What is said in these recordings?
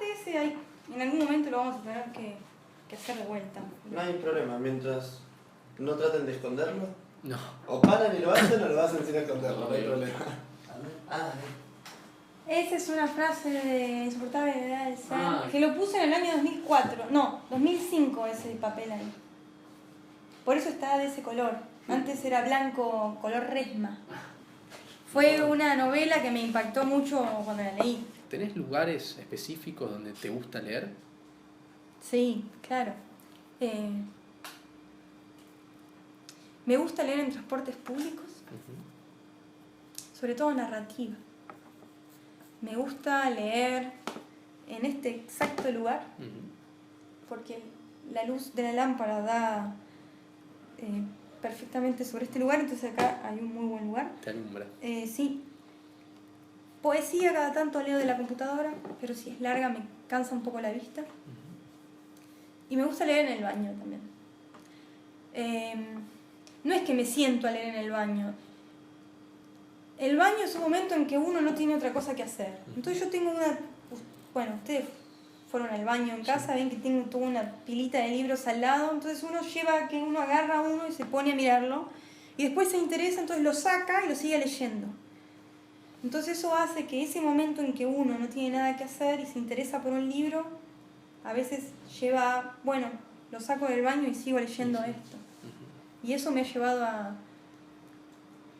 aparte ese hay, en algún momento lo vamos a tener que hacer de vuelta. No hay problema, mientras no traten de esconderlo. No. O paran y lo hacen o lo hacen sin esconderlo, no hay problema. Esa es una frase de Insoportable Gravedad del Ser, Ah. que lo puse en el año 2004, no, 2005 ese papel ahí. Por eso está de ese color. Antes era blanco, color resma. Fue una novela que me impactó mucho cuando la leí. ¿Tenés lugares específicos donde te gusta leer? Sí, claro. Me gusta leer en transportes públicos, sobre todo narrativa. Me gusta leer en este exacto lugar, porque la luz de la lámpara da perfectamente sobre este lugar, entonces acá hay un muy buen lugar. Te alumbra. Sí. Poesía cada tanto leo de la computadora, pero si es larga me cansa un poco la vista. Y me gusta leer en el baño también. No es que me siento a leer en el baño. El baño es un momento en que uno no tiene otra cosa que hacer. Entonces yo tengo una... Bueno, ustedes fueron al baño en casa, ven que tengo toda una pilita de libros al lado, entonces uno lleva que uno agarra uno y se pone a mirarlo, y después se interesa, entonces lo saca y lo sigue leyendo. Entonces eso hace que ese momento en que uno no tiene nada que hacer y se interesa por un libro, a veces lleva, bueno, lo saco del baño y sigo leyendo esto. Y eso me ha llevado a...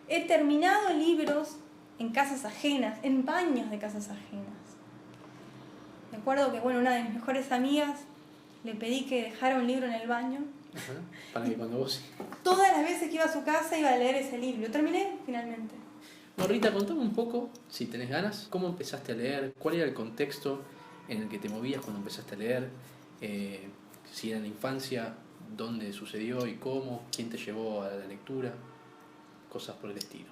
He terminado libros en casas ajenas, en baños de casas ajenas. Me acuerdo que, bueno, una de mis mejores amigas le pedí que dejara un libro en el baño. Ajá. Para que cuando vos... Todas las veces que iba a su casa iba a leer ese libro. Lo terminé finalmente. No, Rita, contame un poco, si tenés ganas, cómo empezaste a leer, cuál era el contexto en el que te movías cuando empezaste a leer, si era en la infancia, dónde sucedió y cómo, quién te llevó a la lectura, cosas por el estilo.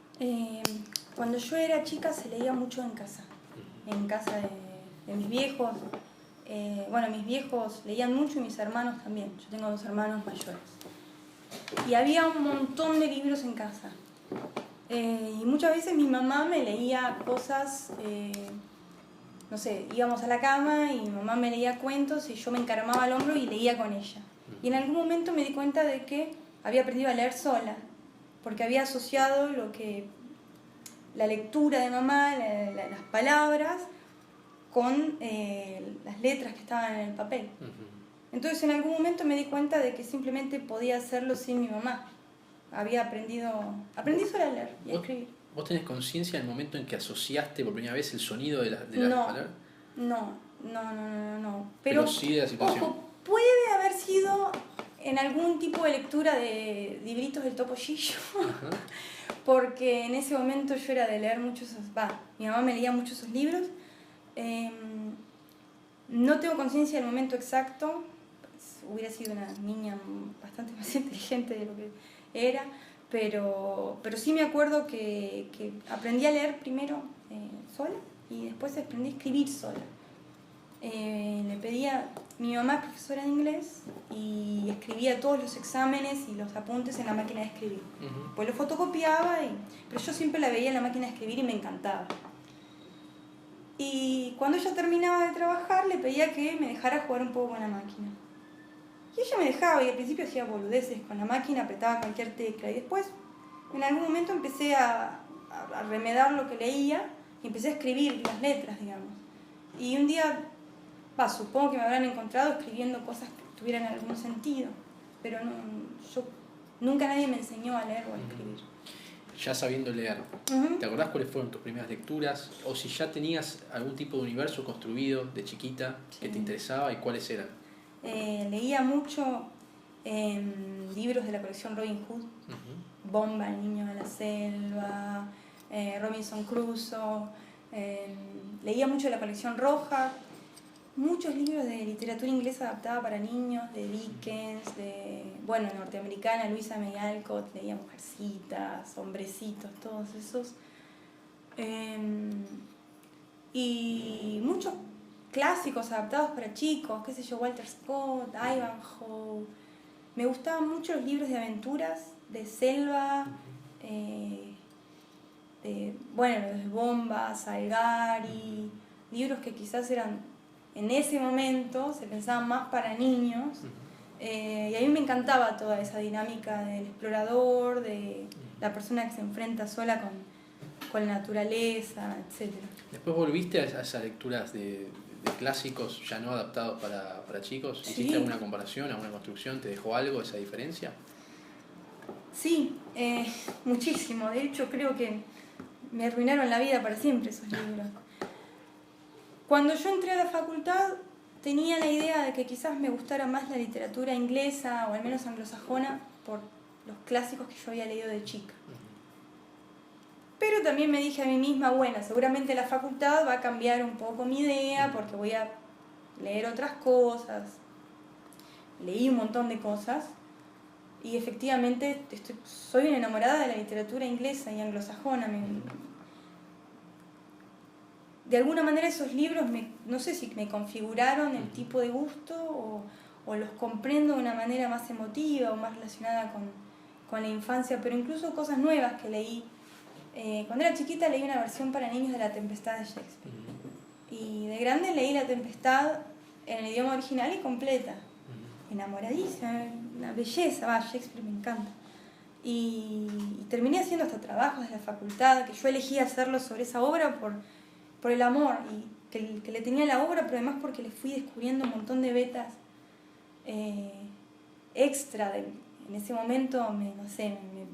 Cuando yo era chica se leía mucho en casa de mis viejos. Bueno, mis viejos leían mucho y mis hermanos también. Yo tengo 2 hermanos mayores. Y había un montón de libros en casa. Y muchas veces mi mamá me leía cosas, no sé, íbamos a la cama y mi mamá me leía cuentos y yo me encaramaba al hombro y leía con ella. Y en algún momento me di cuenta de que había aprendido a leer sola, porque había asociado la lectura de mamá, las palabras, con las letras que estaban en el papel. Entonces en algún momento me di cuenta de que simplemente podía hacerlo sin mi mamá. Aprendí sola a leer y a escribir. ¿Vos tenés conciencia del momento en que asociaste por primera vez el sonido de las palabras? No. Pero sí de la situación. Ojo, puede haber sido en algún tipo de lectura de libritos del Topollillo, porque en ese momento yo era de leer muchos, mi mamá me leía muchos esos libros. No tengo conciencia del momento exacto, hubiera sido una niña bastante más inteligente de lo que era, pero sí me acuerdo que aprendí a leer primero sola y después aprendí a escribir sola. Le pedía, mi mamá es profesora de inglés y escribía todos los exámenes y los apuntes en la máquina de escribir. Pues lo fotocopiaba, pero yo siempre la veía en la máquina de escribir y me encantaba. Y cuando ella terminaba de trabajar le pedía que me dejara jugar un poco con la máquina. Y ella me dejaba y al principio hacía boludeces con la máquina, apretaba cualquier tecla y después en algún momento empecé a remedar lo que leía y empecé a escribir las letras, digamos. Y un día, supongo que me habrán encontrado escribiendo cosas que tuvieran algún sentido, pero nunca nadie me enseñó a leer o a escribir. Ya sabiendo leer, ¿te acordás cuáles fueron tus primeras lecturas? O si ya tenías algún tipo de universo construido de chiquita que te interesaba y cuáles eran. Leía mucho libros de la colección Robin Hood, Bomba, el niño de la selva, Robinson Crusoe, leía mucho de la colección Roja, muchos libros de literatura inglesa adaptada para niños, de Dickens, norteamericana, Louisa May Alcott, leía Mujercitas, Hombrecitos, todos esos. Y muchos clásicos adaptados para chicos, qué sé yo, Walter Scott, Ivanhoe. Me gustaban mucho los libros de aventuras, de selva, los de Bomba, Salgari, libros que quizás eran en ese momento se pensaban más para niños. Y a mí me encantaba toda esa dinámica del explorador, de la persona que se enfrenta sola con la naturaleza, etc. ¿Después volviste a esas lecturas de clásicos ya no adaptados para chicos? Sí. ¿Hiciste alguna comparación, alguna construcción? ¿Te dejó algo esa diferencia? Sí, muchísimo. De hecho, creo que me arruinaron la vida para siempre esos libros. Cuando yo entré a la facultad tenía la idea de que quizás me gustara más la literatura inglesa o al menos anglosajona por los clásicos que yo había leído de chica. Pero también me dije a mí misma, bueno, seguramente la facultad va a cambiar un poco mi idea porque voy a leer otras cosas. Leí un montón de cosas y efectivamente soy una enamorada de la literatura inglesa y anglosajona. De alguna manera esos libros, no sé si me configuraron el tipo de gusto o los comprendo de una manera más emotiva o más relacionada con la infancia, pero incluso cosas nuevas que leí. Cuando era chiquita leí una versión para niños de La Tempestad de Shakespeare. Y de grande leí La Tempestad en el idioma original y completa. Enamoradísima, una belleza, Shakespeare me encanta. Y terminé haciendo hasta trabajos de la facultad, que yo elegí hacerlo sobre esa obra por el amor y que le tenía a la obra, pero además porque le fui descubriendo un montón de vetas extra. En ese momento me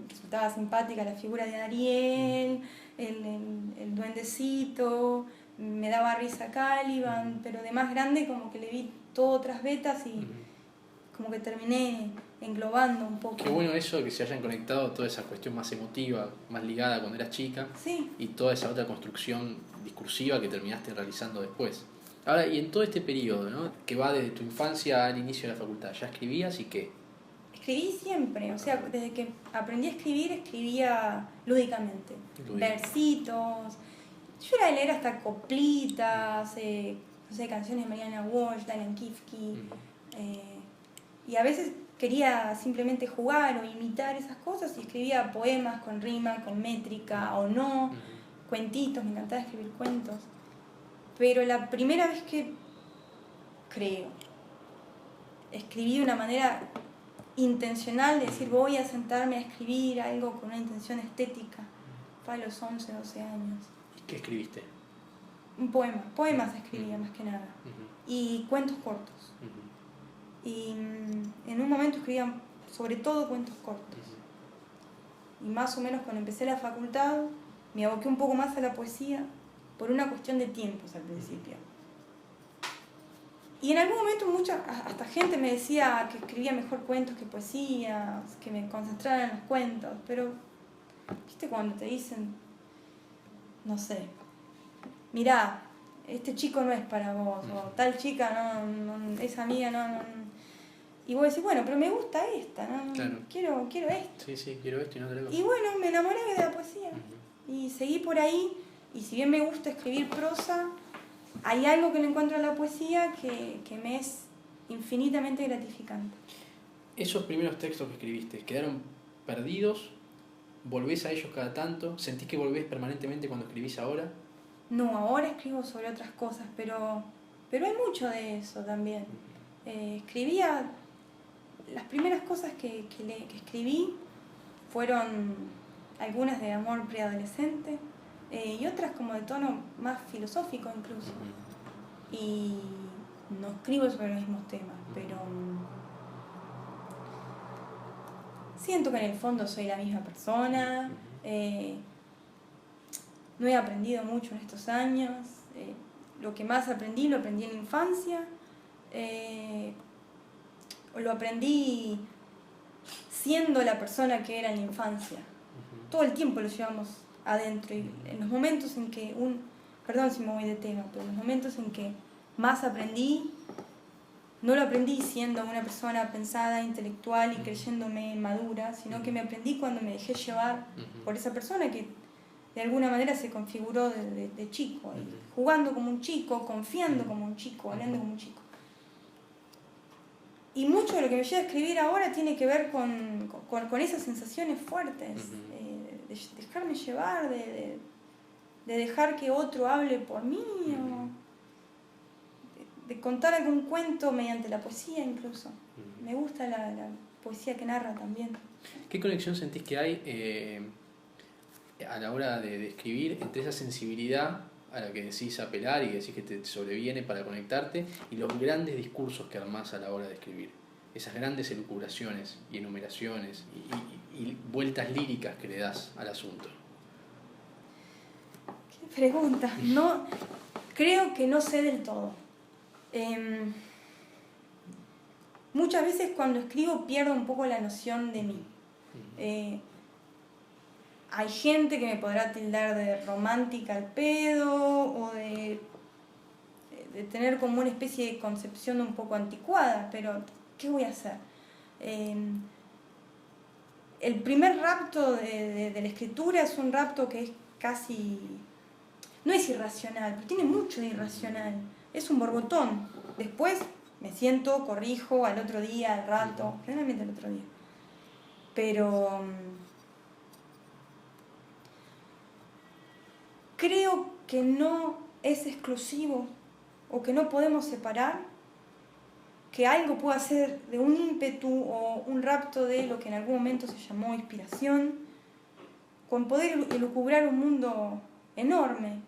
resultaba simpática la figura de Ariel, el duendecito, me daba risa Caliban, pero de más grande como que le vi todas otras vetas y como que terminé englobando un poco. Qué bueno eso, que se hayan conectado toda esa cuestión más emotiva, más ligada cuando eras chica, sí, y toda esa otra construcción discursiva que terminaste realizando después. Ahora, y en todo este periodo, ¿no?, que va desde tu infancia al inicio de la facultad, ¿ya escribías y qué? Escribí siempre, o sea, desde que aprendí a escribir, escribía lúdicamente. Versitos. Yo era de leer hasta coplitas, no sé, canciones de Mariana Walsh, Diane Kifke. Y a veces quería simplemente jugar o imitar esas cosas y escribía poemas con rima, con métrica o no, cuentitos, me encantaba escribir cuentos. Pero la primera vez que, creo, escribí de una manera intencional, de decir voy a sentarme a escribir algo con una intención estética, fue a los 11, 12 años. ¿Y qué escribiste? Un poema, poemas escribía más que nada, y cuentos cortos. Y en un momento escribía sobre todo cuentos cortos. Y más o menos cuando empecé la facultad me aboqué un poco más a la poesía por una cuestión de tiempos al principio. Y en algún momento hasta gente me decía que escribía mejor cuentos que poesía, que me concentrara en los cuentos, pero ¿viste cuando te dicen, no sé, mirá, este chico no es para vos, o tal chica no esa amiga no. Y vos decís, bueno, pero me gusta esta, ¿no? Claro. Quiero esto. Sí, quiero esto y no te lo. Y bueno, me enamoré de la poesía. Y seguí por ahí, y si bien me gusta escribir prosa, hay algo que le encuentro en la poesía que me es infinitamente gratificante. ¿Esos primeros textos que escribiste quedaron perdidos? ¿Volvés a ellos cada tanto? ¿Sentís que volvés permanentemente cuando escribís ahora? No, ahora escribo sobre otras cosas, pero hay mucho de eso también. Escribía, las primeras cosas que escribí fueron algunas de amor preadolescente, y otras como de tono más filosófico incluso. Y no escribo sobre los mismos temas, pero siento que en el fondo soy la misma persona. No he aprendido mucho en estos años. Lo que más aprendí, lo aprendí en la infancia. Lo aprendí siendo la persona que era en la infancia. Todo el tiempo lo llevamos adentro, y en los momentos en que perdón si me voy de tema, pero en los momentos en que más aprendí, no lo aprendí siendo una persona pensada, intelectual y creyéndome madura, sino que me aprendí cuando me dejé llevar por esa persona que de alguna manera se configuró de chico, jugando como un chico, confiando como un chico, hablando como un chico. Y mucho de lo que me lleva a escribir ahora tiene que ver con esas sensaciones fuertes, de dejarme llevar, de dejar que otro hable por mí, o de contar algún cuento mediante la poesía incluso. Me gusta la poesía que narra también. ¿Qué conexión sentís que hay a la hora de escribir entre esa sensibilidad a la que decís apelar y que decís que te sobreviene para conectarte y los grandes discursos que armás a la hora de escribir? Esas grandes elucubraciones y enumeraciones y vueltas líricas que le das al asunto. ¿Qué pregunta? No, creo que no sé del todo. Muchas veces cuando escribo pierdo un poco la noción de mí. Hay gente que me podrá tildar de romántica al pedo o de tener como una especie de concepción un poco anticuada, pero ¿qué voy a hacer? El primer rapto de la escritura es un rapto que es casi... no es irracional, pero tiene mucho de irracional. Es un borbotón. Después me siento, corrijo al otro día, al rato, generalmente al otro día. Pero creo que no es exclusivo o que no podemos separar que algo pueda ser de un ímpetu o un rapto de lo que en algún momento se llamó inspiración, con poder elucubrar un mundo enorme.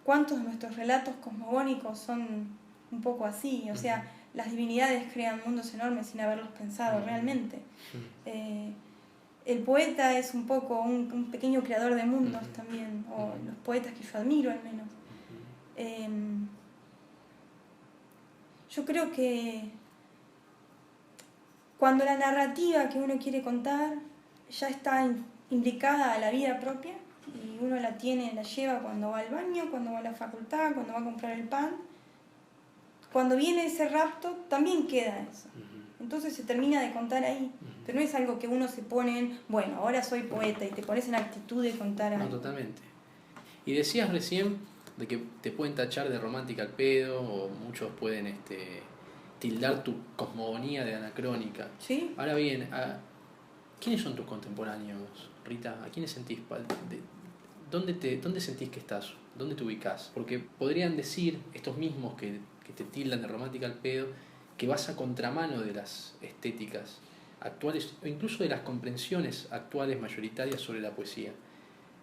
¿Cuántos de nuestros relatos cosmogónicos son un poco así? O sea, las divinidades crean mundos enormes sin haberlos pensado realmente. El poeta es un poco un pequeño creador de mundos también, o los poetas que yo admiro al menos. Yo creo que cuando la narrativa que uno quiere contar ya está implicada a la vida propia y uno la lleva cuando va al baño, cuando va a la facultad, cuando va a comprar el pan, cuando viene ese rapto también queda eso. Entonces se termina de contar ahí, pero no es algo que uno se pone en, bueno, ahora soy poeta y te pones en actitud de contar algo. No, totalmente. Y decías recién de que te pueden tachar de romántica al pedo o muchos pueden tildar tu cosmogonía de anacrónica. ¿Sí? Ahora bien, ¿quiénes son tus contemporáneos, Rita? ¿A quiénes sentís? ¿Dónde sentís que estás? ¿Dónde te ubicás? Porque podrían decir estos mismos que te tildan de romántica al pedo que vas a contramano de las estéticas actuales o incluso de las comprensiones actuales mayoritarias sobre la poesía.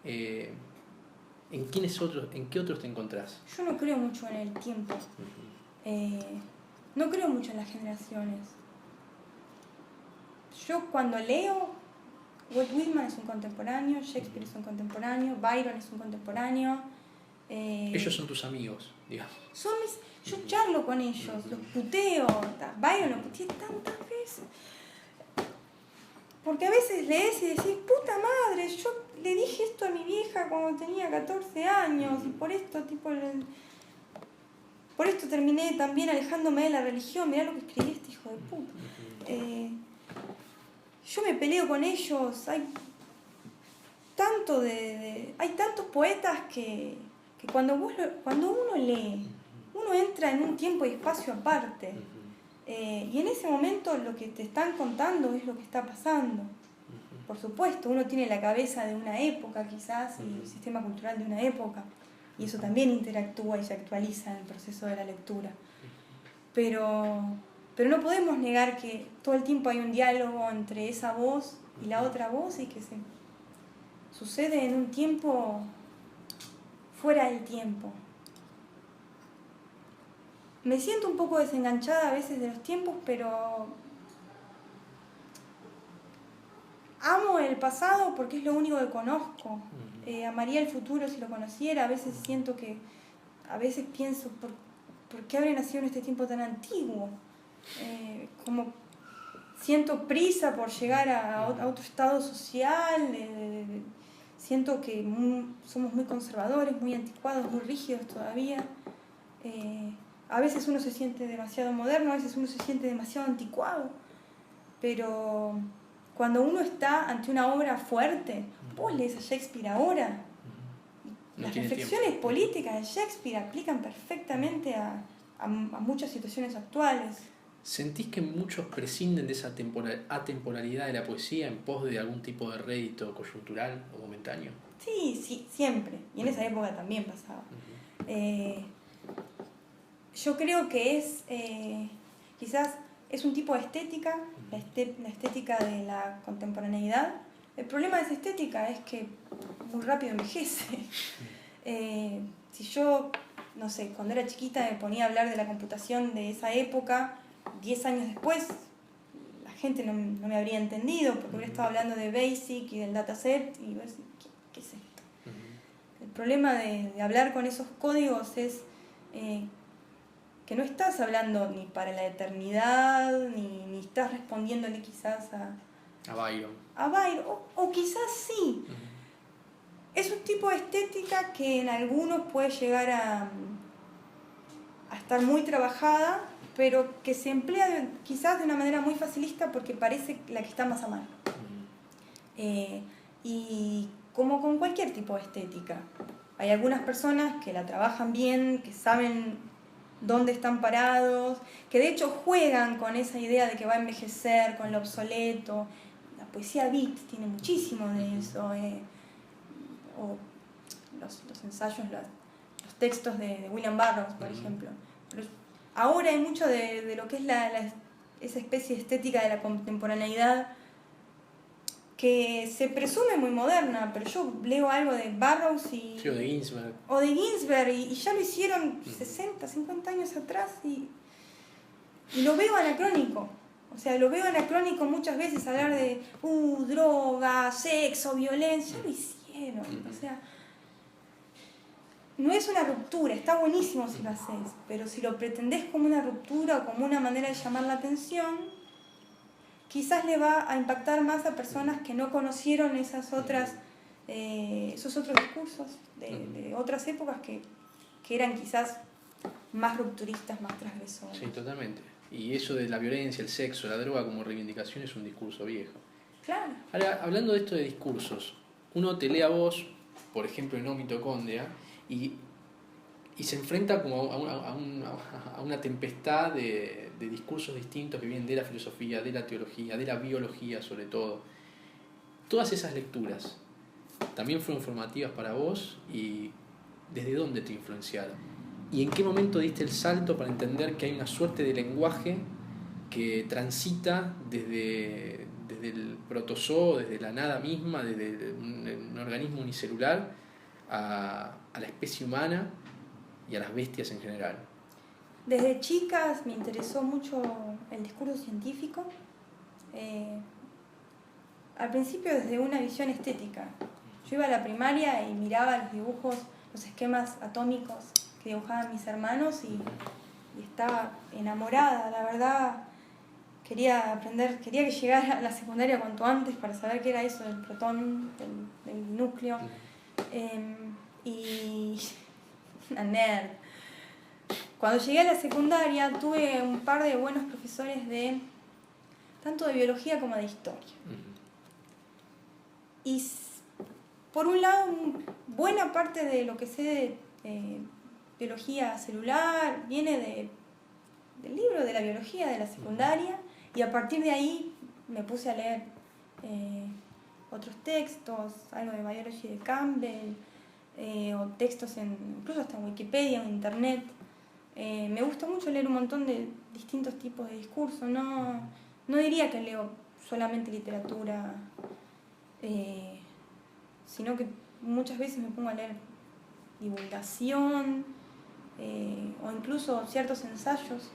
¿En qué otros te encontrás? Yo no creo mucho en el tiempo. No creo mucho en las generaciones. Yo cuando leo, Walt Whitman es un contemporáneo, Shakespeare es un contemporáneo, Byron es un contemporáneo. Ellos son tus amigos, digamos. Yo charlo con ellos, los puteo. Byron lo puteé tantas veces. Porque a veces lees y decís, puta madre, yo le dije esto a mi vieja cuando tenía 14 años y por esto terminé también alejándome de la religión. Mirá lo que escribí este hijo de puta. Yo me peleo con ellos. Hay tantos poetas que cuando uno lee, uno entra en un tiempo y espacio aparte. Y en ese momento lo que te están contando es lo que está pasando. Por supuesto, uno tiene la cabeza de una época quizás y el sistema cultural de una época. Y eso también interactúa y se actualiza en el proceso de la lectura. Pero no podemos negar que todo el tiempo hay un diálogo entre esa voz y la otra voz y que se sucede en un tiempo fuera del tiempo. Me siento un poco desenganchada a veces de los tiempos, pero amo el pasado porque es lo único que conozco. Amaría el futuro si lo conociera. A veces pienso, ¿por qué habré nacido en este tiempo tan antiguo? Como siento prisa por llegar a otro estado social. Siento que somos muy conservadores, muy anticuados, muy rígidos todavía. A veces uno se siente demasiado moderno, a veces uno se siente demasiado anticuado, pero cuando uno está ante una obra fuerte, vos lees a Shakespeare ahora. Las reflexiones políticas de Shakespeare aplican perfectamente a muchas situaciones actuales. ¿Sentís que muchos prescinden de esa atemporalidad de la poesía en pos de algún tipo de rédito coyuntural o momentáneo? Sí, siempre. Y en esa época también pasaba. yo creo que es, quizás es un tipo de estética, la estética de la contemporaneidad. El problema de esa estética es que muy rápido envejece. Si yo, no sé, cuando era chiquita me ponía a hablar de la computación de esa época, 10 años después la gente no me habría entendido porque hubiera estado hablando de BASIC y del dataset y iba a decir, ¿qué es esto? El problema de hablar con esos códigos es que no estás hablando ni para la eternidad, ni estás respondiéndole quizás A Byron. O quizás sí. Es un tipo de estética que en algunos puede llegar a estar muy trabajada, pero que se emplea quizás de una manera muy facilista porque parece la que está más a mano. Y como con cualquier tipo de estética, hay algunas personas que la trabajan bien, que saben dónde están parados, que de hecho juegan con esa idea de que va a envejecer, con lo obsoleto. La poesía beat tiene muchísimo de eso, o los ensayos, los textos de William Burroughs, por ejemplo. Pero ahora hay mucho de lo que es esa especie de estética de la contemporaneidad que se presume muy moderna, pero yo leo algo de Burroughs Sí, o de Ginsberg. O de Ginsberg, y ya lo hicieron 60, 50 años atrás, y lo veo anacrónico. O sea, lo veo anacrónico muchas veces hablar de droga, sexo, violencia. Lo hicieron. O sea, no es una ruptura, está buenísimo si lo haces, pero si lo pretendés como una ruptura o como una manera de llamar la atención, quizás le va a impactar más a personas que no conocieron esos otros discursos de otras épocas que eran quizás más rupturistas, más transgresores. Sí, totalmente. Y eso de la violencia, el sexo, la droga como reivindicación es un discurso viejo. Claro. Ahora, hablando de esto de discursos, uno te lee a vos, por ejemplo, en Mitocondria, y se enfrenta como a una tempestad de discursos distintos que vienen de la filosofía, de la teología, de la biología sobre todo. Todas esas lecturas también fueron formativas para vos, y ¿desde dónde te influenciaron? ¿Y en qué momento diste el salto para entender que hay una suerte de lenguaje que transita desde el protozoo, desde la nada misma, desde un organismo unicelular a la especie humana y a las bestias en general? Desde chicas me interesó mucho el discurso científico. Al principio desde una visión estética. Yo iba a la primaria y miraba los dibujos, los esquemas atómicos que dibujaban mis hermanos y estaba enamorada, la verdad. Quería que llegara a la secundaria cuanto antes para saber qué era eso del protón, del núcleo. Y una nerd. Cuando llegué a la secundaria tuve un par de buenos profesores tanto de biología como de historia. Y por un lado, buena parte de lo que sé de biología celular viene del libro de la biología de la secundaria, y a partir de ahí me puse a leer otros textos, algo de Biology de Campbell, o textos incluso hasta en Wikipedia, en internet. Me gusta mucho leer un montón de distintos tipos de discursos. No diría que leo solamente literatura, sino que muchas veces me pongo a leer divulgación, o incluso ciertos ensayos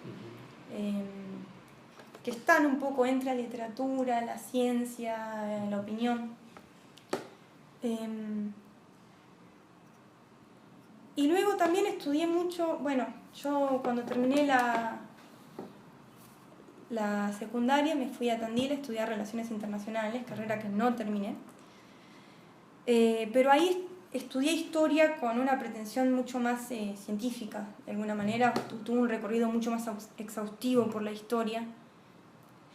que están un poco entre la literatura, la ciencia, la opinión. Y luego también estudié mucho, yo cuando terminé la secundaria me fui a Tandil a estudiar Relaciones Internacionales, carrera que no terminé. Pero ahí estudié historia con una pretensión mucho más científica, de alguna manera. Tuve un recorrido mucho más exhaustivo por la historia.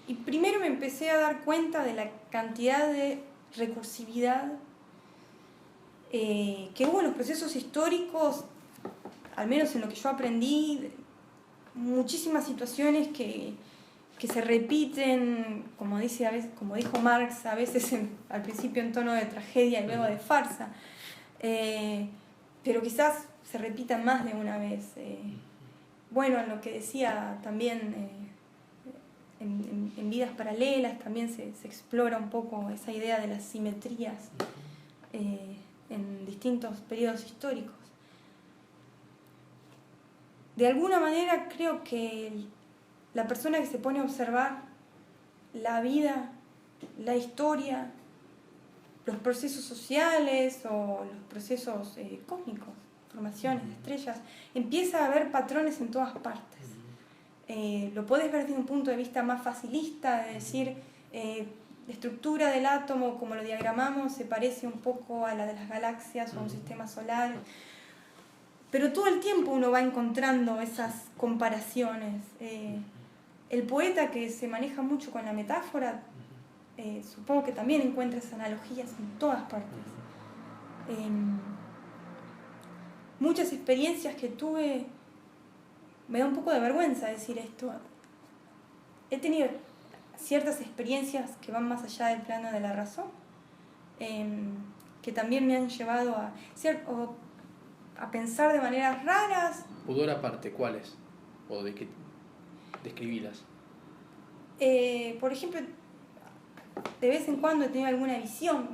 Y primero me empecé a dar cuenta de la cantidad de recursividad que hubo en los procesos históricos, al menos en lo que yo aprendí, muchísimas situaciones que se repiten, como dijo Marx, a veces al principio en tono de tragedia y luego de farsa, pero quizás se repitan más de una vez. bueno, en lo que decía también, en Vidas Paralelas también se explora un poco esa idea de las simetrías en distintos periodos históricos. De alguna manera creo que la persona que se pone a observar la vida, la historia, los procesos sociales o los procesos cósmicos, formaciones de estrellas, empieza a ver patrones en todas partes. Lo podés ver desde un punto de vista más facilista, de decir, la estructura del átomo, como lo diagramamos, se parece un poco a la de las galaxias o a un sistema solar. Pero todo el tiempo uno va encontrando esas comparaciones. El poeta, que se maneja mucho con la metáfora, supongo que también encuentra esas analogías en todas partes. Muchas experiencias que tuve, me da un poco de vergüenza decir esto. He tenido ciertas experiencias que van más allá del plano de la razón, que también me han llevado a pensar de maneras raras. Pudor aparte, ¿cuáles? ¿O de qué? Describílas. Por ejemplo, de vez en cuando he tenido alguna visión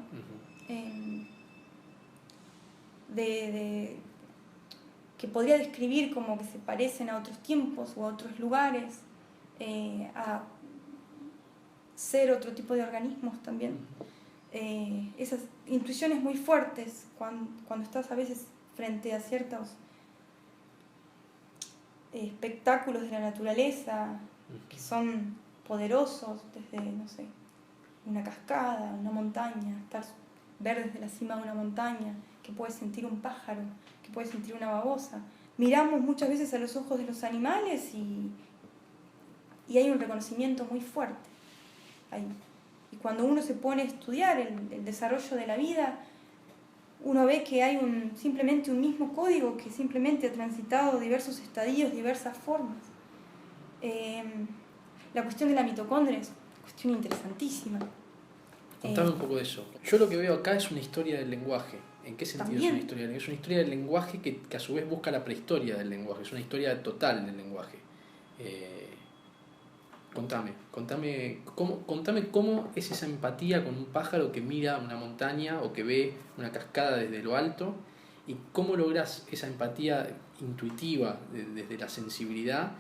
que podría describir como que se parecen a otros tiempos o a otros lugares, a ser otro tipo de organismos también. Esas intuiciones muy fuertes cuando estás a veces frente a ciertos espectáculos de la naturaleza que son poderosos, desde, no sé, una cascada, una montaña, ver desde la cima de una montaña, que puedes sentir un pájaro, que puedes sentir una babosa. Miramos muchas veces a los ojos de los animales y hay un reconocimiento muy fuerte ahí. Y cuando uno se pone a estudiar el desarrollo de la vida, uno ve que hay simplemente un mismo código que simplemente ha transitado diversos estadios, diversas formas. La cuestión de la mitocondria es una cuestión interesantísima. Contame un poco de eso. Yo lo que veo acá es una historia del lenguaje. ¿En qué sentido ¿También? es una historia del lenguaje? Es una historia del lenguaje que a su vez busca la prehistoria del lenguaje. Es una historia total del lenguaje. Contame cómo es esa empatía con un pájaro que mira una montaña o que ve una cascada desde lo alto, y cómo lográs esa empatía intuitiva desde la sensibilidad,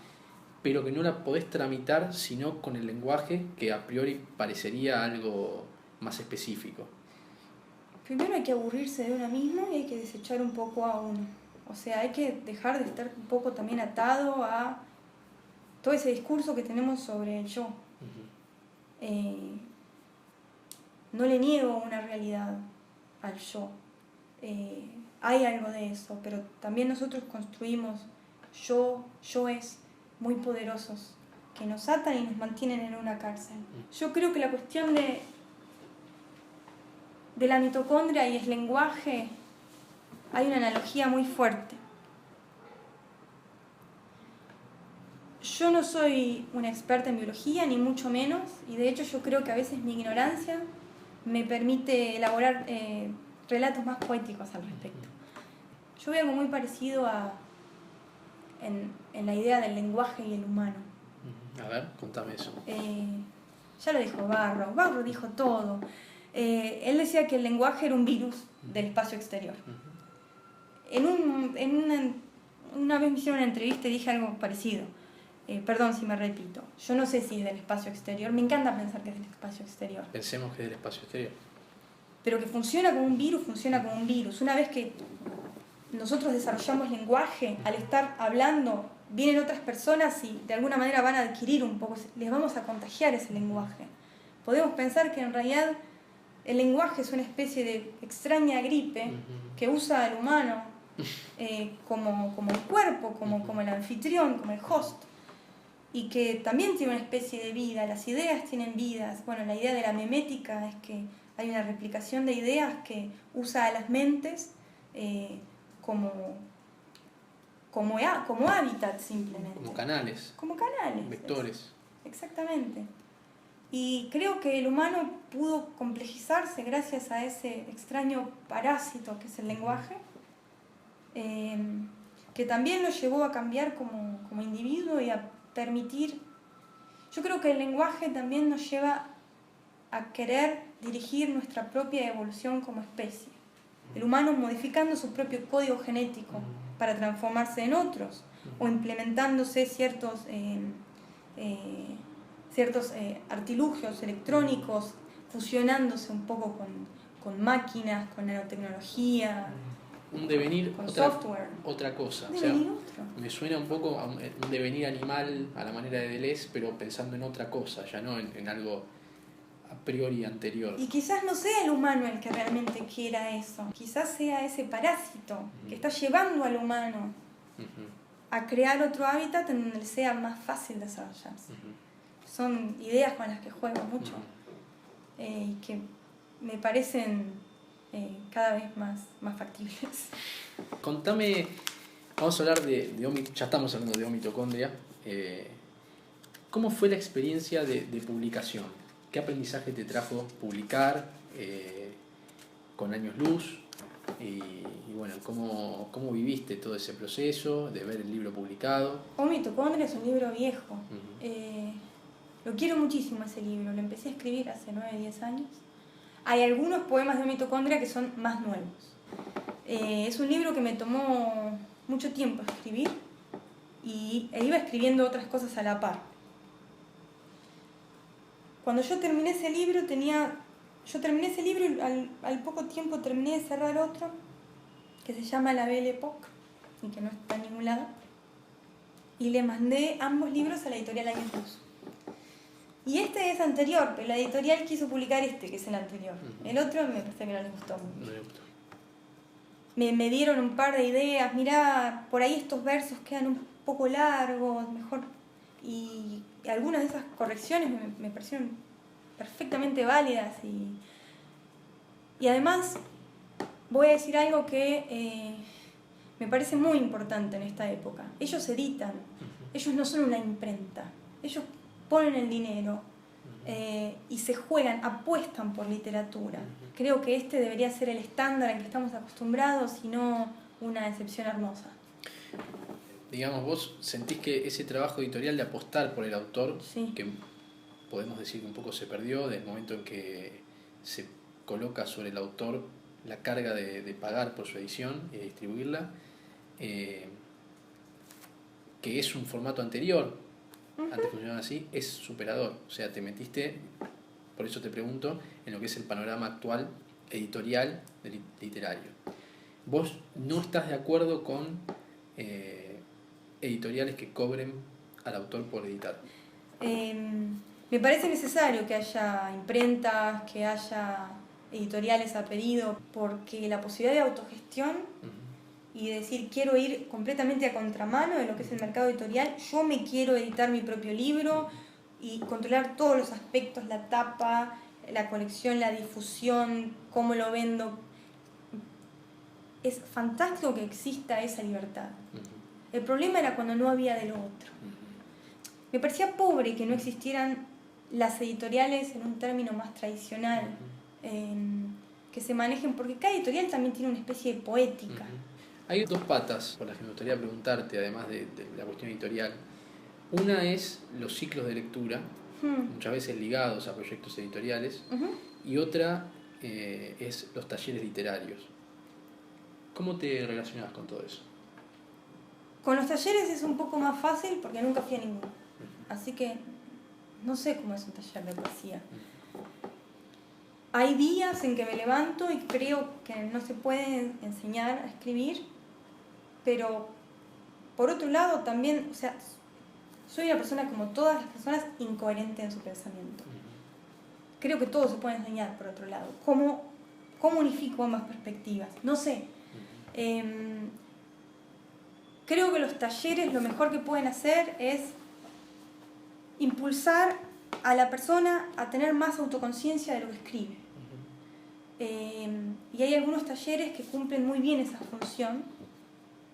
pero que no la podés tramitar sino con el lenguaje, que a priori parecería algo más específico. Primero hay que aburrirse de uno mismo y hay que desechar un poco a uno. O sea, hay que dejar de estar un poco también atado a todo ese discurso que tenemos sobre el yo. No le niego una realidad al yo. Hay algo de eso, pero también nosotros construimos yoes muy poderosos que nos atan y nos mantienen en una cárcel. Yo creo que la cuestión de la mitocondria y el lenguaje, hay una analogía muy fuerte. Yo no soy una experta en biología, ni mucho menos, y de hecho yo creo que a veces mi ignorancia me permite elaborar relatos más poéticos al respecto. Yo veo algo muy parecido en la idea del lenguaje y el humano. A ver, contame eso. Ya lo dijo Barrow dijo todo. Él decía que el lenguaje era un virus del espacio exterior. Una vez me hicieron una entrevista y dije algo parecido. Perdón si me repito. Yo no sé si es del espacio exterior. Me encanta pensar que es del espacio exterior. Pensemos que es del espacio exterior. Pero que funciona como un virus, funciona como un virus. Una vez que nosotros desarrollamos lenguaje, al estar hablando, vienen otras personas y de alguna manera van a adquirir un poco, les vamos a contagiar ese lenguaje. Podemos pensar que en realidad el lenguaje es una especie de extraña gripe que usa al humano como el cuerpo, como el anfitrión, como el host, y que también tiene una especie de vida. Las ideas tienen vidas. Bueno, la idea de la memética es que hay una replicación de ideas que usa a las mentes como hábitat simplemente. Como canales. Como canales. Vectores. Exactamente. Y creo que el humano pudo complejizarse gracias a ese extraño parásito que es el lenguaje, que que también lo llevó a cambiar como individuo y a permitir. Yo creo que el lenguaje también nos lleva a querer dirigir nuestra propia evolución como especie. El humano modificando su propio código genético para transformarse en otros, o implementándose ciertos artilugios electrónicos, fusionándose un poco con máquinas, con nanotecnología, un devenir, con software. Otra cosa. Devenir otro. Me suena un poco a un devenir animal a la manera de Deleuze, pero pensando en otra cosa, ya no en algo a priori anterior. Y quizás no sea el humano el que realmente quiera eso, quizás sea ese parásito que está llevando al humano a crear otro hábitat en donde sea más fácil desarrollarse. Son ideas con las que juego mucho y que me parecen cada vez más factibles. Contame, vamos a hablar ya estamos hablando de omitocondria. ¿Cómo fue la experiencia de publicación? ¿Qué aprendizaje te trajo publicar con años luz? Y bueno, ¿cómo viviste todo ese proceso de ver el libro publicado? Omitocondria es un libro viejo. Lo quiero muchísimo ese libro, lo empecé a escribir hace 9 o 10 años. Hay algunos poemas de Omitocondria que son más nuevos. Es un libro que me tomó mucho tiempo escribir e iba escribiendo otras cosas a la par. Cuando yo terminé ese libro y al poco tiempo terminé de cerrar otro que se llama La Belle Époque y que no está en ningún lado, y le mandé ambos libros a la editorial Años Luz. Y este es anterior, pero la editorial quiso publicar que es el anterior. El otro me parece que no les gustó mucho. No le gustó. Me dieron un par de ideas, mirá, por ahí estos versos quedan un poco largos, mejor. Y algunas de esas correcciones me parecieron perfectamente válidas. Y además voy a decir algo que me parece muy importante en esta época. Ellos editan, ellos no son una imprenta, ellos ponen el dinero y se juegan, apuestan por literatura. Creo que este debería ser el estándar en que estamos acostumbrados y no una excepción hermosa. Digamos, vos sentís que ese trabajo editorial de apostar por el autor, sí, que podemos decir que un poco se perdió desde el momento en que se coloca sobre el autor la carga de pagar por su edición y de distribuirla, que es un formato anterior, antes funcionaba así, es superador. O sea, te metiste, por eso te pregunto, en lo que es el panorama actual editorial literario. ¿Vos no estás de acuerdo con editoriales que cobren al autor por editar? Me parece necesario que haya imprentas, que haya editoriales a pedido, porque la posibilidad de autogestión y de decir quiero ir completamente a contramano de lo que es el mercado editorial, yo me quiero editar mi propio libro y controlar todos los aspectos, la tapa, la colección, la difusión, cómo lo vendo. Es fantástico que exista esa libertad. El problema era cuando no había de lo otro. Me parecía pobre que no existieran las editoriales en un término más tradicional, que se manejen, porque cada editorial también tiene una especie de poética. Hay dos patas por las que me gustaría preguntarte, además de la cuestión editorial. Una es los ciclos de lectura, muchas veces ligados a proyectos editoriales, y otra es los talleres literarios. ¿Cómo te relacionas con todo eso? Con los talleres es un poco más fácil porque nunca fui a ninguno. Así que no sé cómo es un taller de poesía. Hay días en que me levanto y creo que no se puede enseñar a escribir, pero por otro lado también, o sea, soy una persona como todas las personas incoherente en su pensamiento. Creo que todo se puede enseñar por otro lado. ¿Cómo unifico ambas perspectivas? No sé. Creo que los talleres lo mejor que pueden hacer es impulsar a la persona a tener más autoconciencia de lo que escribe. Y hay algunos talleres que cumplen muy bien esa función.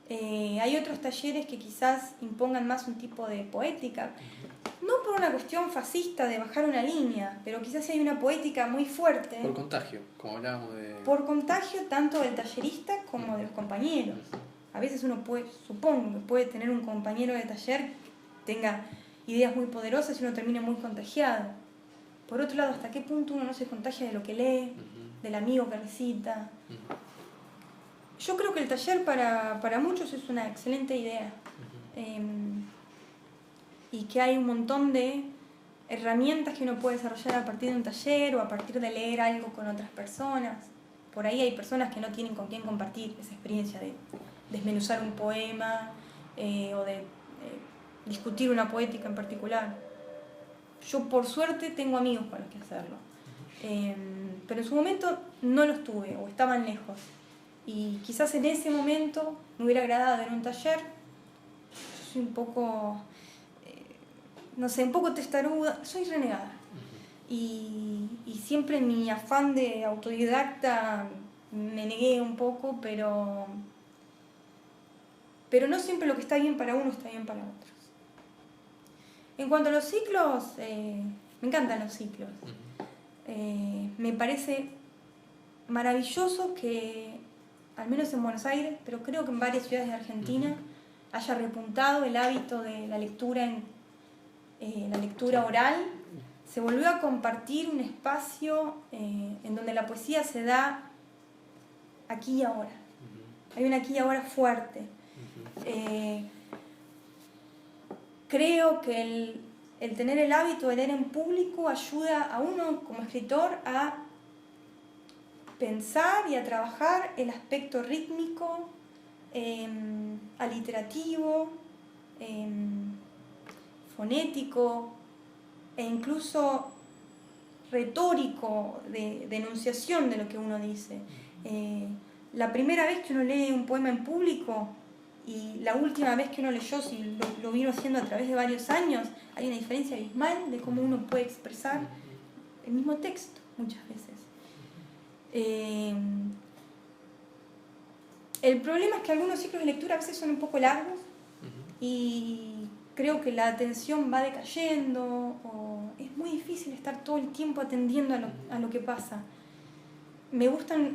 Hay otros talleres que quizás impongan más un tipo de poética, no por una cuestión fascista de bajar una línea, pero quizás hay una poética muy fuerte. Por contagio, como hablábamos de... Por contagio tanto del tallerista como de los compañeros. a veces uno supongo que puede tener un compañero de taller que tenga ideas muy poderosas y uno termina muy contagiado. Por otro lado, ¿hasta qué punto uno no se contagia de lo que lee, del amigo que recita? Yo creo que el taller para muchos es una excelente idea. Y que hay un montón de herramientas que uno puede desarrollar a partir de un taller o a partir de leer algo con otras personas. Por ahí hay personas que no tienen con quién compartir esa experiencia de desmenuzar un poema o de discutir una poética en particular. Yo por suerte tengo amigos con los que hacerlo, pero en su momento no los tuve o estaban lejos. Y quizás en ese momento me hubiera agradado en un taller. Yo soy un poco, no sé, un poco testaruda, soy renegada. Y siempre en mi afán de autodidacta me negué un poco, pero no siempre lo que está bien para uno está bien para otros. En cuanto a los ciclos, me encantan los ciclos. Me parece maravilloso que, al menos en Buenos Aires, pero creo que en varias ciudades de Argentina, haya repuntado el hábito de la lectura la lectura oral. Se volvió a compartir un espacio en donde la poesía se da aquí y ahora. Hay un aquí y ahora fuerte. Creo que el tener el hábito de leer en público ayuda a uno como escritor a pensar y a trabajar el aspecto rítmico, aliterativo, fonético e incluso retórico de enunciación de lo que uno dice. La primera vez que uno lee un poema en público y la última vez que uno leyó, si lo vino haciendo a través de varios años, hay una diferencia abismal de cómo uno puede expresar el mismo texto muchas veces. El problema es que algunos ciclos de lectura a veces son un poco largos y creo que la atención va decayendo o es muy difícil estar todo el tiempo atendiendo a lo que pasa.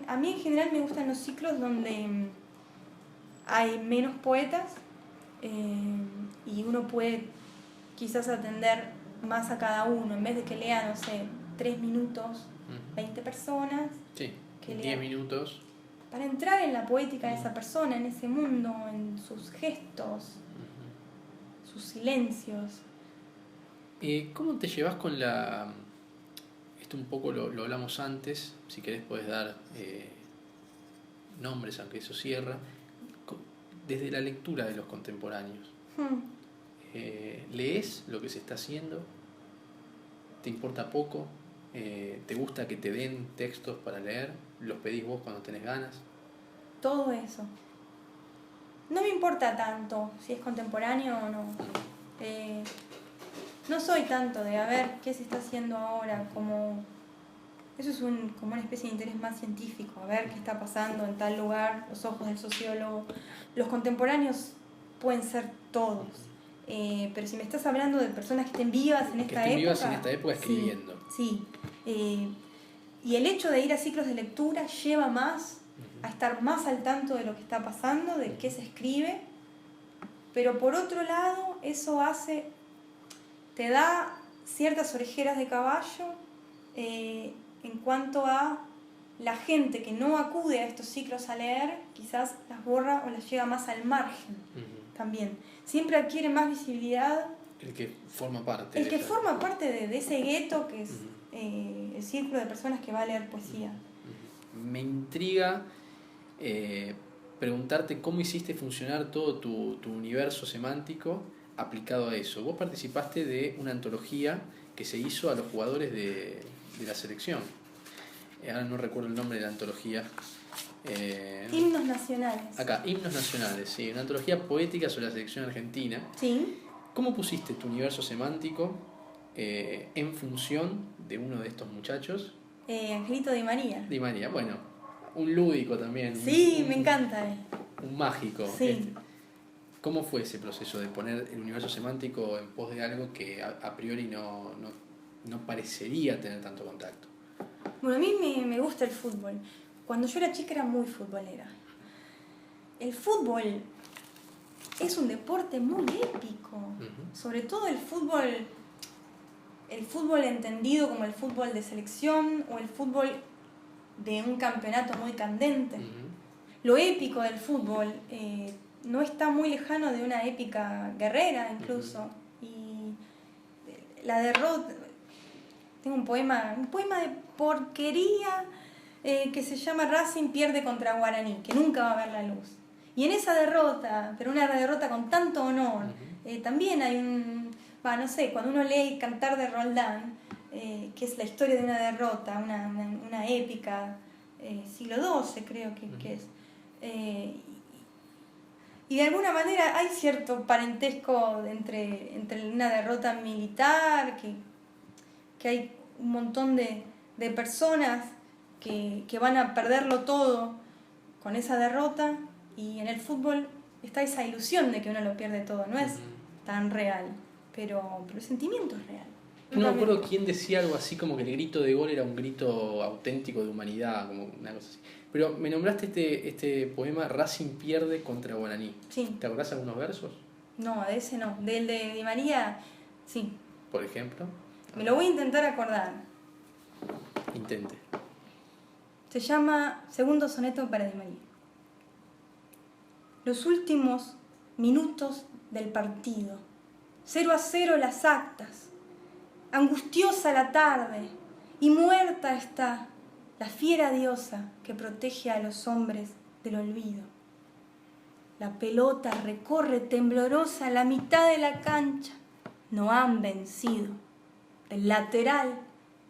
A mí en general me gustan los ciclos donde hay menos poetas y uno puede quizás atender más a cada uno, en vez de que lea, no sé, 3 minutos, 20 personas. Sí, que 10 minutos. Para entrar en la poética de esa persona, en ese mundo, en sus gestos, sus silencios. ¿Cómo te llevas con la... Esto un poco lo hablamos antes, si querés podés dar nombres, aunque eso cierra, desde la lectura de los contemporáneos. ¿Lees lo que se está haciendo? ¿Te importa poco? ¿Te gusta que te den textos para leer? ¿Los pedís vos cuando tenés ganas? Todo eso. No me importa tanto si es contemporáneo o no. No soy tanto de a ver qué se está haciendo ahora, eso es como una especie de interés más científico, a ver qué está pasando en tal lugar, los ojos del sociólogo. Los contemporáneos pueden ser todos, pero si me estás hablando de personas que estén vivas en esta época escribiendo. Sí. Y el hecho de ir a ciclos de lectura lleva más a estar más al tanto de lo que está pasando, de qué se escribe, pero por otro lado eso te da ciertas orejeras de caballo en cuanto a la gente que no acude a estos ciclos a leer, quizás las borra o las lleva más al margen también. Siempre adquiere más visibilidad el que forma parte. De ese gueto que es el círculo de personas que va a leer poesía. Me intriga preguntarte cómo hiciste funcionar todo tu universo semántico aplicado a eso. Vos participaste de una antología que se hizo a los jugadores de la selección. Ahora no recuerdo el nombre de la antología. Himnos nacionales. Acá, Himnos Nacionales, sí, una antología poética sobre la selección argentina. Sí. ¿Cómo pusiste tu universo semántico en función de uno de estos muchachos? Angelito Di María. Di María, bueno, un lúdico también. Sí, me encanta él. Un mágico. Sí. ¿Cómo fue ese proceso de poner el universo semántico en pos de algo que a priori no parecería tener tanto contacto? Bueno, a mí me gusta el fútbol. Cuando yo era chica era muy futbolera. el fútbol es un deporte muy épico, sobre todo el fútbol entendido como el fútbol de selección o el fútbol de un campeonato muy candente. Lo épico del fútbol no está muy lejano de una épica guerrera incluso. Y la derrota... Tengo un poema de porquería que se llama Racing pierde contra Guaraní, que nunca va a ver la luz. Y en esa derrota, pero una derrota con tanto honor, también hay no sé, cuando uno lee Cantar de Roldán, que es la historia de una derrota, una épica, siglo XII creo que es. Y de alguna manera hay cierto parentesco entre una derrota militar, que hay un montón de personas que van a perderlo todo con esa derrota, y en el fútbol está esa ilusión de que uno lo pierde todo, no es tan real, pero el sentimiento es real. No me acuerdo quién decía algo así como que el grito de gol era un grito auténtico de humanidad, como una cosa así. Pero me nombraste este poema Racing pierde contra Guaraní. Sí. ¿Te acordás algunos versos? No, de ese no. Del de Di María, sí. Por ejemplo. Me lo voy a intentar acordar. Intente. Se llama Segundo soneto para Di María. Los últimos minutos del partido. 0-0 las actas. Angustiosa la tarde y muerta está la fiera diosa que protege a los hombres del olvido. La pelota recorre temblorosa la mitad de la cancha. No han vencido. El lateral,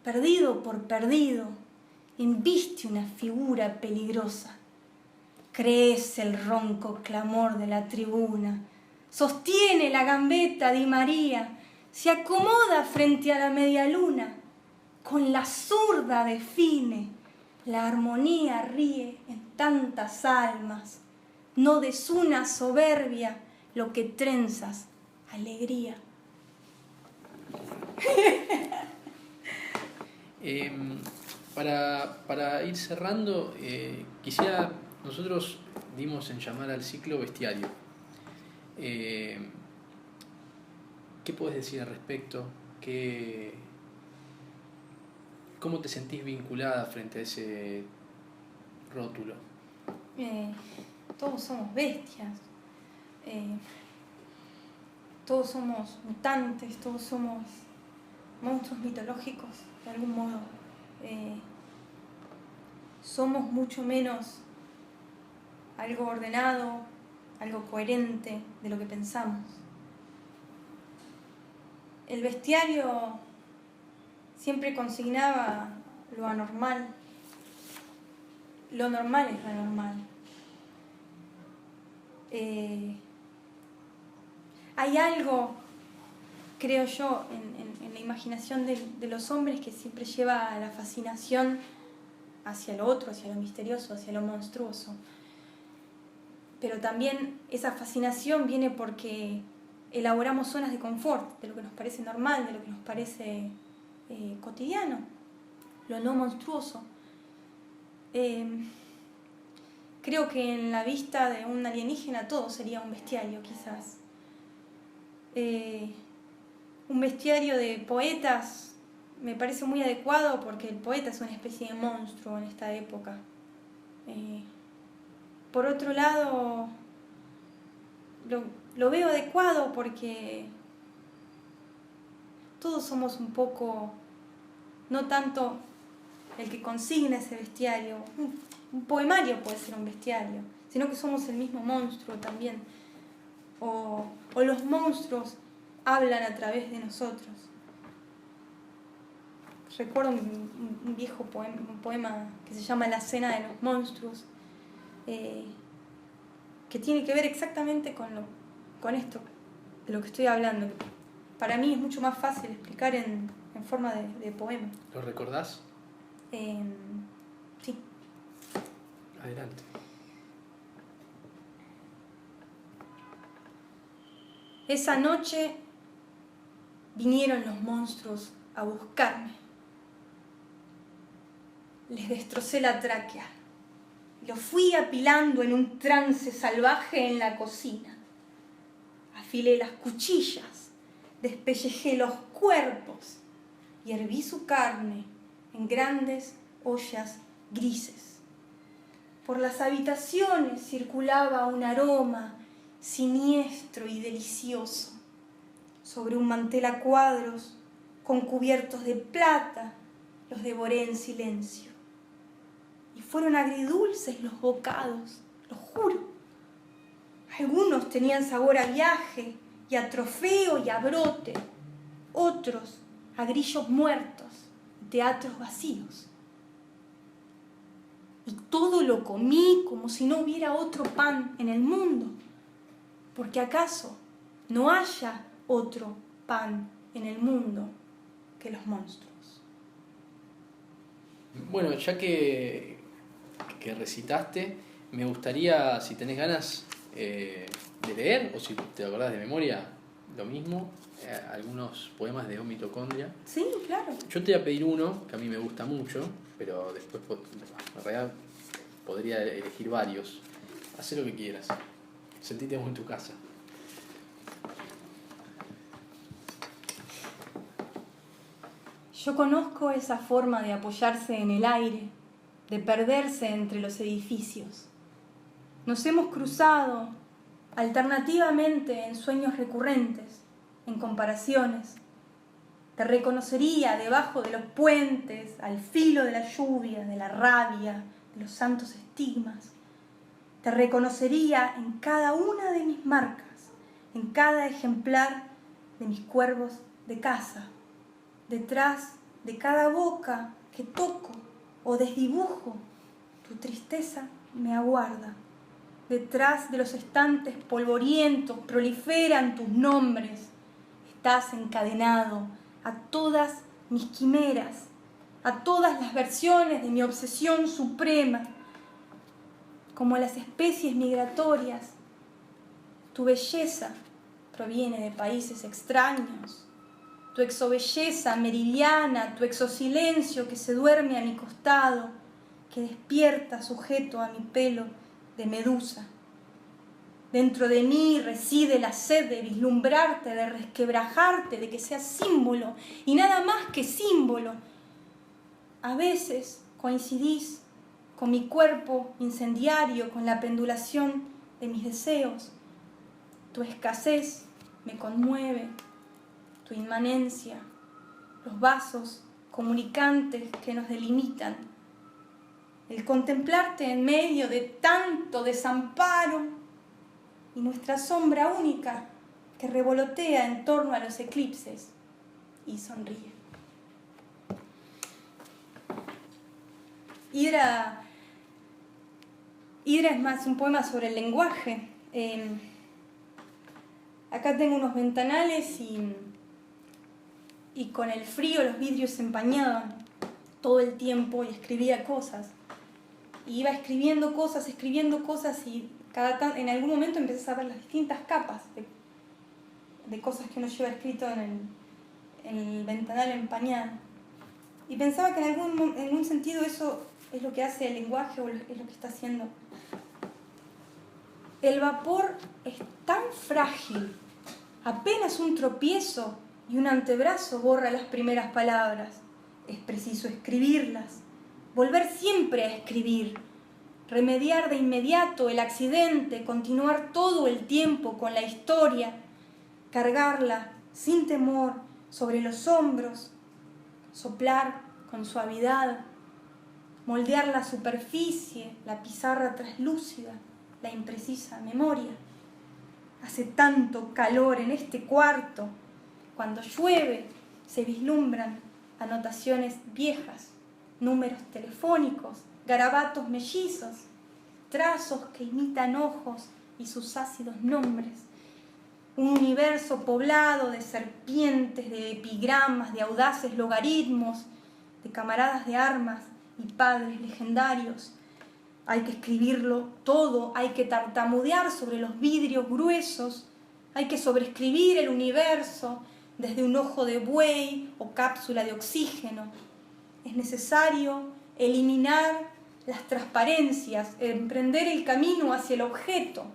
perdido por perdido, embiste una figura peligrosa. Crece el ronco clamor de la tribuna. Sostiene la gambeta Di María. Se acomoda frente a la media luna. Con la zurda define. La armonía ríe en tantas almas. No desuna soberbia lo que trenzas alegría. Para ir cerrando, quisiera, nosotros dimos en llamar al ciclo bestiario. ¿Qué puedes decir al respecto? ¿Cómo te sentís vinculada frente a ese rótulo? Todos somos bestias, todos somos mutantes, todos somos monstruos mitológicos, de algún modo. Somos mucho menos algo ordenado, algo coherente de lo que pensamos. El bestiario siempre consignaba lo anormal. Lo normal es lo anormal. Hay algo, creo yo, en la imaginación de los hombres que siempre lleva a la fascinación hacia lo otro, hacia lo misterioso, hacia lo monstruoso. Pero también esa fascinación viene porque elaboramos zonas de confort, de lo que nos parece normal, de lo que nos parece cotidiano, lo no monstruoso. Creo que en la vista de un alienígena todo sería un bestiario, quizás. Un bestiario de poetas me parece muy adecuado porque el poeta es una especie de monstruo en esta época. Por otro lado, lo veo adecuado porque todos somos un poco, no tanto el que consigna ese bestiario, un poemario puede ser un bestiario, sino que somos el mismo monstruo también. O los monstruos hablan a través de nosotros. Recuerdo un viejo poema que se llama La cena de los monstruos, que tiene que ver exactamente con esto, de lo que estoy hablando. Para mí es mucho más fácil explicar en forma de poema. ¿Lo recordás? Sí. Adelante. Esa noche vinieron los monstruos a buscarme. Les destrocé la tráquea. Lo fui apilando en un trance salvaje en la cocina. Afilé las cuchillas, despellejé los cuerpos y herví su carne en grandes ollas grises. Por las habitaciones circulaba un aroma siniestro y delicioso. Sobre un mantel a cuadros, con cubiertos de plata, los devoré en silencio. Y fueron agridulces los bocados, lo juro. Algunos tenían sabor a viaje y a trofeo y a brote, otros a grillos muertos y teatros vacíos. Y todo lo comí como si no hubiera otro pan en el mundo, porque acaso no haya otro pan en el mundo que los monstruos. Bueno, ya que recitaste, me gustaría, si tenés ganas de leer, o si te acordás de memoria, lo mismo, algunos poemas de O Mitocondria. Sí, claro. Yo te voy a pedir uno que a mí me gusta mucho, pero después en realidad podría elegir varios. Haz lo que quieras. Sentite como en tu casa. Yo conozco esa forma de apoyarse en el aire, de perderse entre los edificios. Nos hemos cruzado alternativamente en sueños recurrentes, en comparaciones. Te reconocería debajo de los puentes, al filo de la lluvia, de la rabia, de los santos estigmas. Te reconocería en cada una de mis marcas, en cada ejemplar de mis cuervos de caza. Detrás de cada boca que toco o desdibujo, tu tristeza me aguarda. Detrás de los estantes polvorientos proliferan tus nombres. Estás encadenado a todas mis quimeras, a todas las versiones de mi obsesión suprema. Como las especies migratorias, tu belleza proviene de países extraños. Tu exobelleza meridiana, tu exosilencio que se duerme a mi costado, que despierta sujeto a mi pelo de medusa. Dentro de mí reside la sed de vislumbrarte, de resquebrajarte, de que seas símbolo y nada más que símbolo. A veces coincidís con mi cuerpo incendiario, con la pendulación de mis deseos. Tu escasez me conmueve. Tu inmanencia, los vasos comunicantes que nos delimitan, el contemplarte en medio de tanto desamparo y nuestra sombra única que revolotea en torno a los eclipses y sonríe. Hidra es más un poema sobre el lenguaje. Acá tengo unos ventanales y con el frío los vidrios se empañaban todo el tiempo y escribía cosas. Y iba escribiendo cosas y en algún momento empecé a ver las distintas capas de cosas que uno lleva escrito en el ventanal empañado. Y pensaba que en algún sentido eso es lo que hace el lenguaje o es lo que está haciendo. El vapor es tan frágil, apenas un tropiezo y un antebrazo borra las primeras palabras. Es preciso escribirlas, volver siempre a escribir, remediar de inmediato el accidente, continuar todo el tiempo con la historia, cargarla sin temor sobre los hombros, soplar con suavidad, moldear la superficie, la pizarra traslúcida, la imprecisa memoria. Hace tanto calor en este cuarto. Cuando llueve se vislumbran anotaciones viejas, números telefónicos, garabatos mellizos, trazos que imitan ojos y sus ácidos nombres. Un universo poblado de serpientes, de epigramas, de audaces logaritmos, de camaradas de armas y padres legendarios. Hay que escribirlo todo, hay que tartamudear sobre los vidrios gruesos, hay que sobreescribir el universo desde un ojo de buey o cápsula de oxígeno. Es necesario eliminar las transparencias, emprender el camino hacia el objeto,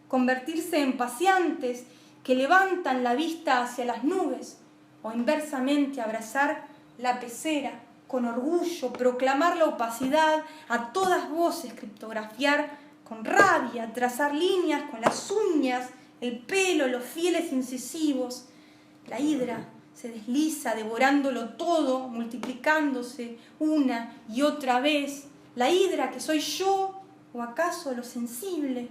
convertirse en paseantes que levantan la vista hacia las nubes, o inversamente abrazar la pecera con orgullo, proclamar la opacidad a todas voces, criptografiar con rabia, trazar líneas con las uñas, el pelo, los fieles incisivos. La hidra se desliza devorándolo todo, multiplicándose una y otra vez. La hidra que soy yo, o acaso lo sensible.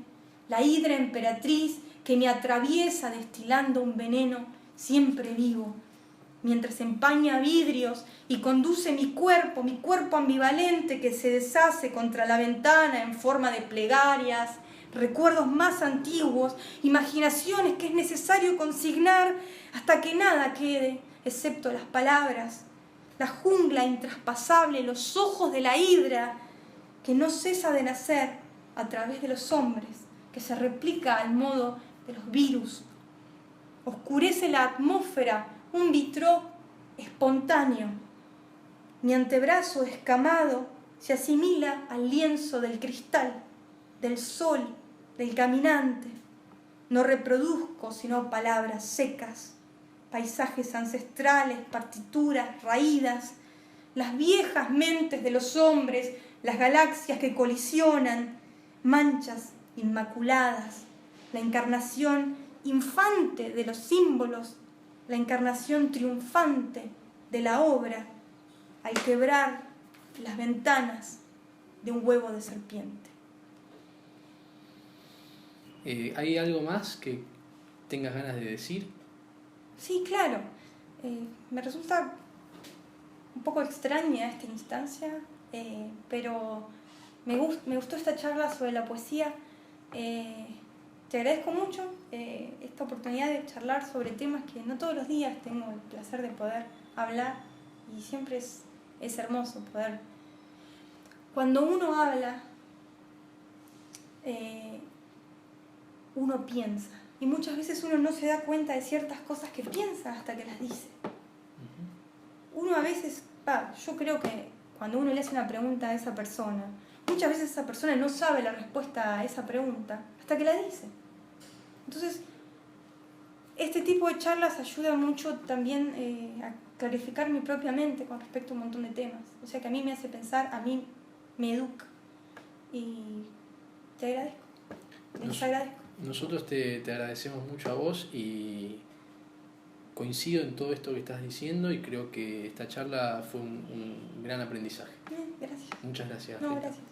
La hidra emperatriz que me atraviesa destilando un veneno siempre vivo, mientras empaña vidrios y conduce mi cuerpo ambivalente que se deshace contra la ventana en forma de plegarias, recuerdos más antiguos, imaginaciones que es necesario consignar hasta que nada quede, excepto las palabras, la jungla intraspasable, los ojos de la hidra que no cesa de nacer a través de los hombres, que se replica al modo de los virus. Oscurece la atmósfera un vitró espontáneo. Mi antebrazo escamado se asimila al lienzo del cristal, del sol, del caminante. No reproduzco sino palabras secas, paisajes ancestrales, partituras raídas, las viejas mentes de los hombres, las galaxias que colisionan, manchas inmaculadas, la encarnación infante de los símbolos, la encarnación triunfante de la obra al quebrar las ventanas de un huevo de serpiente. ¿Hay algo más que tengas ganas de decir? Sí, claro. Me resulta un poco extraña esta instancia, pero me gustó esta charla sobre la poesía. Te agradezco mucho esta oportunidad de charlar sobre temas que no todos los días tengo el placer de poder hablar, y siempre es hermoso poder. Cuando uno habla, uno piensa, y muchas veces uno no se da cuenta de ciertas cosas que piensa hasta que las dice. Uno a veces, yo creo que cuando uno le hace una pregunta a esa persona, muchas veces esa persona no sabe la respuesta a esa pregunta hasta que la dice. Entonces, este tipo de charlas ayuda mucho también a clarificar mi propia mente con respecto a un montón de temas. O sea que a mí me hace pensar, a mí me educa. Y te agradezco. Les agradezco. Nosotros te agradecemos mucho a vos y coincido en todo esto que estás diciendo y creo que esta charla fue un gran aprendizaje. Gracias. Muchas gracias. No, gracias.